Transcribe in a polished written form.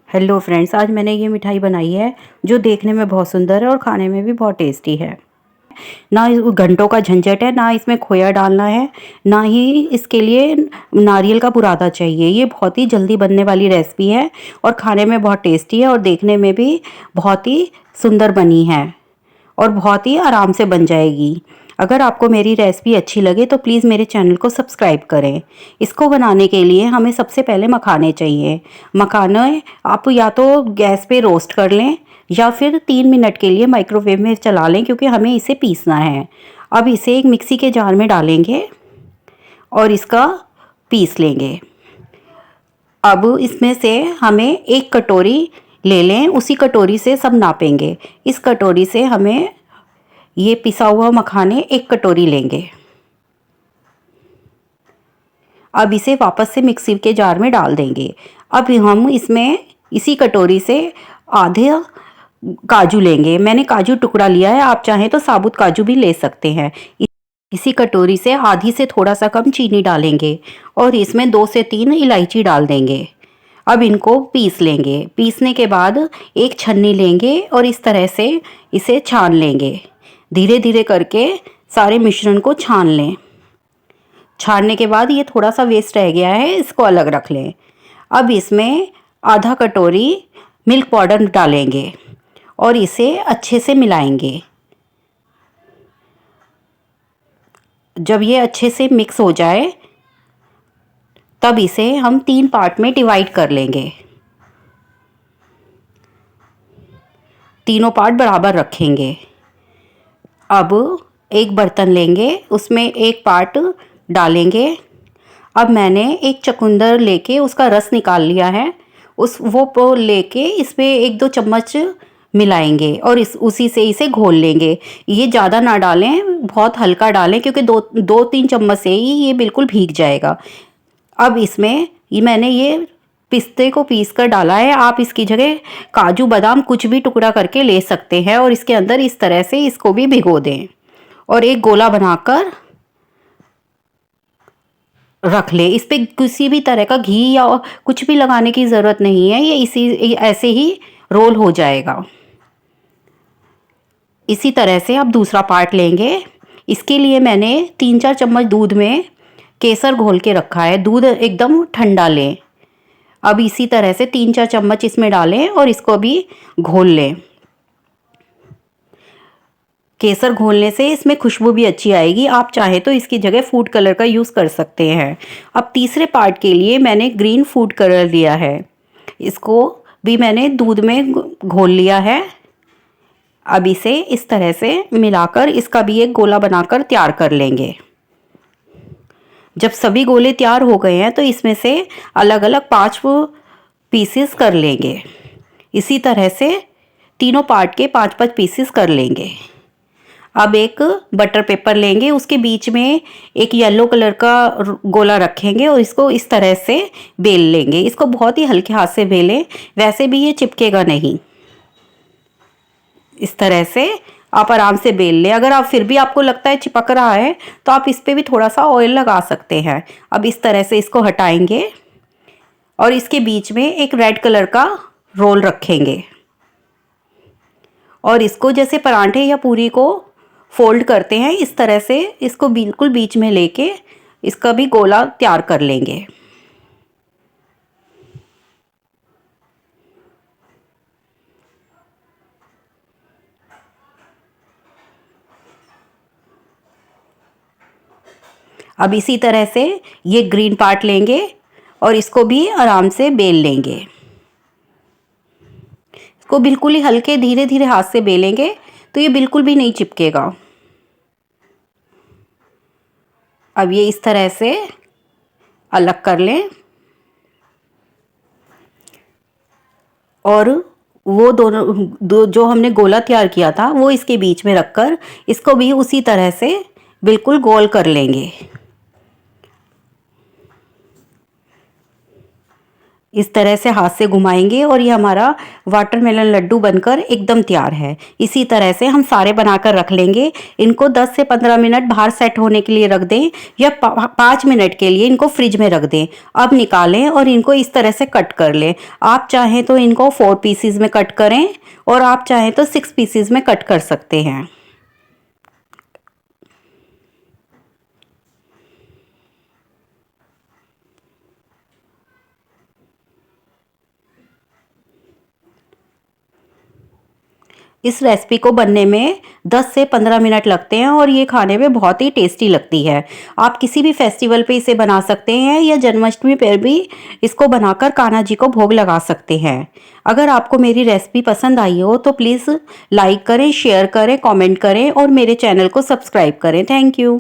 Hello friends, आज मैंने ये मिठाई बनाई है जो देखने में बहुत सुंदर है और खाने में भी बहुत टेस्टी है। ना घंटों का झंझट है, ना इसमें खोया डालना है, ना ही इसके लिए नारियल का बुरादा चाहिए। ये बहुत ही जल्दी बनने वाली रेसिपी है और खाने में बहुत टेस्टी है और देखने में भी बहुत ही सुंदर बनी है और बहुत ही आराम से बन जाएगी। अगर आपको मेरी रेसिपी अच्छी लगे तो प्लीज़ मेरे चैनल को सब्सक्राइब करें। इसको बनाने के लिए हमें सबसे पहले मखाने चाहिए। मखाने आप या तो गैस पे रोस्ट कर लें या फिर 3 मिनट के लिए माइक्रोवेव में चला लें, क्योंकि हमें इसे पीसना है। अब इसे एक मिक्सी के जार में डालेंगे और इसका पीस लेंगे। अब इसमें से हमें 1 कटोरी ले लें, उसी कटोरी से सब नापेंगे। इस कटोरी से हमें ये पिसा हुआ मखाने 1 कटोरी लेंगे। अब इसे वापस से मिक्सी के जार में डाल देंगे। अब हम इसमें इसी कटोरी से आधे काजू लेंगे। मैंने काजू टुकड़ा लिया है, आप चाहें तो साबुत काजू भी ले सकते हैं। इसी कटोरी से आधी से थोड़ा सा कम चीनी डालेंगे और इसमें 2 से 3 इलायची डाल देंगे। अब इनको पीस लेंगे। पीसने के बाद एक छन्नी लेंगे और इस तरह से इसे छान लेंगे। धीरे धीरे करके सारे मिश्रण को छान लें। छानने के बाद ये थोड़ा सा वेस्ट रह गया है, इसको अलग रख लें। अब इसमें आधा कटोरी मिल्क पाउडर डालेंगे और इसे अच्छे से मिलाएंगे। जब ये अच्छे से मिक्स हो जाए तब इसे हम 3 पार्ट में डिवाइड कर लेंगे। तीनों पार्ट बराबर रखेंगे। अब एक बर्तन लेंगे, उसमें एक पार्ट डालेंगे। अब मैंने एक चुकंदर लेके उसका रस निकाल लिया है, वो लेके इसमें 1-2 चम्मच मिलाएंगे और उसी से इसे घोल लेंगे। ये ज़्यादा ना डालें, बहुत हल्का डालें, क्योंकि 2-3 चम्मच से ही ये बिल्कुल भीग जाएगा। अब इसमें मैंने ये पिस्ते को पीस कर डाला है। आप इसकी जगह काजू बादाम कुछ भी टुकड़ा करके ले सकते हैं और इसके अंदर इस तरह से इसको भी भिगो दें और एक गोला बनाकर रख ले। इस पे किसी भी तरह का घी या कुछ भी लगाने की ज़रूरत नहीं है, ये इसी ऐसे ही रोल हो जाएगा। इसी तरह से अब दूसरा पार्ट लेंगे। इसके लिए मैंने 3-4 चम्मच दूध में केसर घोल के रखा है। दूध एकदम ठंडा लें। अब इसी तरह से 3-4 चम्मच इसमें डालें और इसको भी घोल लें। केसर घोलने से इसमें खुशबू भी अच्छी आएगी। आप चाहे तो इसकी जगह फूड कलर का यूज़ कर सकते हैं। अब तीसरे पार्ट के लिए मैंने ग्रीन फूड कलर लिया है, इसको भी मैंने दूध में घोल लिया है। अब इसे इस तरह से मिलाकर इसका भी एक गोला बनाकर तैयार कर लेंगे। जब सभी गोले तैयार हो गए हैं तो इसमें से अलग अलग 5 पीसेस कर लेंगे। इसी तरह से तीनों पार्ट के 5-5 पीसेस कर लेंगे। अब एक बटर पेपर लेंगे, उसके बीच में एक येलो कलर का गोला रखेंगे और इसको इस तरह से बेल लेंगे। इसको बहुत ही हल्के हाथ से बेलें, वैसे भी ये चिपकेगा नहीं। इस तरह से आप आराम से बेल लें। अगर आप फिर भी आपको लगता है चिपक रहा है तो आप इस पर भी थोड़ा सा ऑयल लगा सकते हैं। अब इस तरह से इसको हटाएंगे और इसके बीच में एक रेड कलर का रोल रखेंगे और इसको जैसे परांठे या पूरी को फोल्ड करते हैं, इस तरह से इसको बिल्कुल बीच में लेके इसका भी गोला तैयार कर लेंगे। अब इसी तरह से ये ग्रीन पार्ट लेंगे और इसको भी आराम से बेल लेंगे। इसको बिल्कुल ही हल्के धीरे धीरे हाथ से बेलेंगे तो ये बिल्कुल भी नहीं चिपकेगा। अब ये इस तरह से अलग कर लें और वो दोनों जो हमने गोला तैयार किया था वो इसके बीच में रखकर इसको भी उसी तरह से बिल्कुल गोल कर लेंगे। इस तरह से हाथ से घुमाएंगे और ये हमारा वाटरमेलन लड्डू बनकर एकदम तैयार है। इसी तरह से हम सारे बनाकर रख लेंगे। इनको 10 से 15 मिनट बाहर सेट होने के लिए रख दें या 5 मिनट के लिए इनको फ्रिज में रख दें। अब निकालें और इनको इस तरह से कट कर लें। आप चाहें तो इनको 4 पीसीज में कट करें और आप चाहें तो 6 पीसीज में कट कर सकते हैं। इस रेसिपी को बनने में 10 से 15 मिनट लगते हैं और ये खाने में बहुत ही टेस्टी लगती है। आप किसी भी फेस्टिवल पे इसे बना सकते हैं या जन्माष्टमी पर भी इसको बनाकर कान्हा जी को भोग लगा सकते हैं। अगर आपको मेरी रेसिपी पसंद आई हो तो प्लीज़ लाइक करें, शेयर करें, कमेंट करें और मेरे चैनल को सब्सक्राइब करें। Thank you.